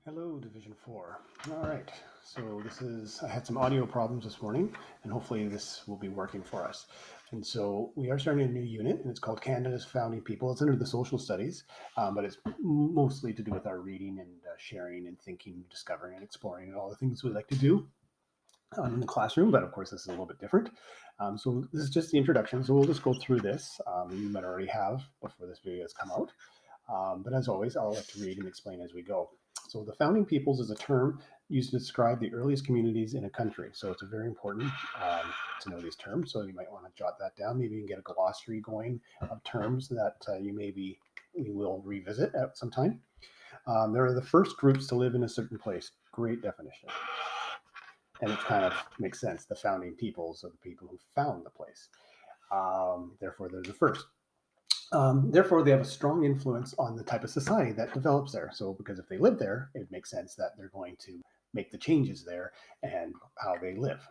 Hello, Division 4. All right, so I had some audio problems this morning, and hopefully this will be working for us. And so we are starting a new unit, and it's called Canada's Founding People. It's under the social studies, but it's mostly to do with our reading and sharing and thinking, discovering and exploring, and all the things we like to do in the classroom. But of course, this is a little bit different. So this is just the introduction, so we'll just go through this. You might already have before this video has come out. But as always, I'll have to read and explain as we go. So the founding peoples is a term used to describe the earliest communities in a country. So it's very important to know these terms. So you might want to jot that down. Maybe you can get a glossary going of terms that we will revisit at some time. There are the first groups to live in a certain place. Great definition. And it kind of makes sense. The founding peoples are the people who found the place. Therefore, they're the first. Therefore, they have a strong influence on the type of society that develops there. So, because if they live there, it makes sense that they're going to make the changes there and how they live.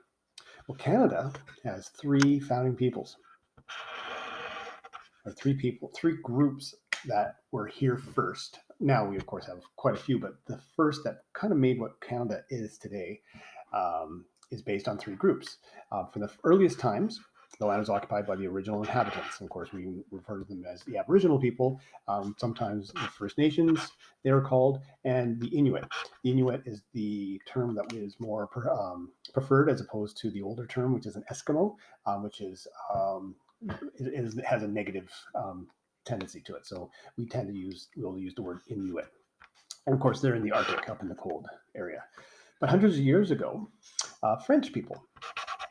Well, Canada has three founding peoples, or three groups that were here first. Now we, of course, have quite a few, but the first that kind of made what Canada is today is based on three groups. From the earliest times, the land was occupied by the original inhabitants. And of course, we refer to them as the Aboriginal people, sometimes the First Nations, they are called, and the Inuit. The Inuit is the term that is more preferred as opposed to the older term, which is an Eskimo, which has a negative tendency to it. So we'll use the word Inuit. And of course, they're in the Arctic, up in the cold area. But hundreds of years ago, French people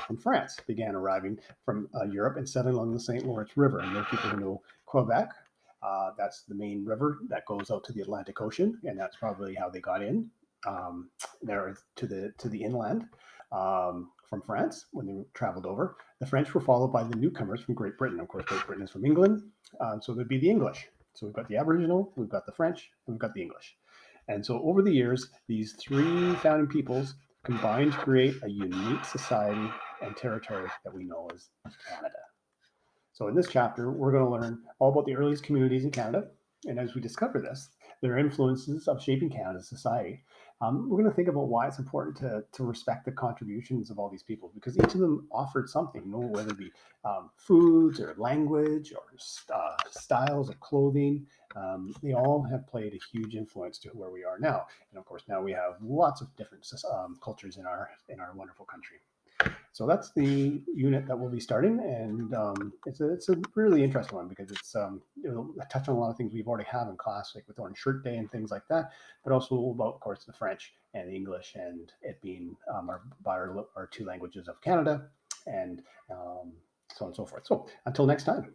from France began arriving from Europe and settling along the St. Lawrence River. And those people who know Quebec, that's the main river that goes out to the Atlantic Ocean, and that's probably how they got in there to the inland from France when they traveled over. The French were followed by the newcomers from Great Britain. Of course, Great Britain is from England, so there'd be the English. So we've got the Aboriginal, we've got the French, and we've got the English. And so over the years, these three founding peoples combined to create a unique society and territory that we know as Canada. So in this chapter, we're going to learn all about the earliest communities in Canada. And as we discover this, their influences of shaping Canada's society, we're going to think about why it's important to respect the contributions of all these people, because each of them offered something, whether it be foods or language or styles of clothing. They all have played a huge influence to where we are now. And of course, now we have lots of different cultures in our wonderful country. So that's the unit that we'll be starting, and it's a really interesting one because it'll touch on a lot of things we've already had in class, like with Orange Shirt Day and things like that, but also about, of course, the French and the English, and it being our two languages of Canada, and so on and so forth. So until next time.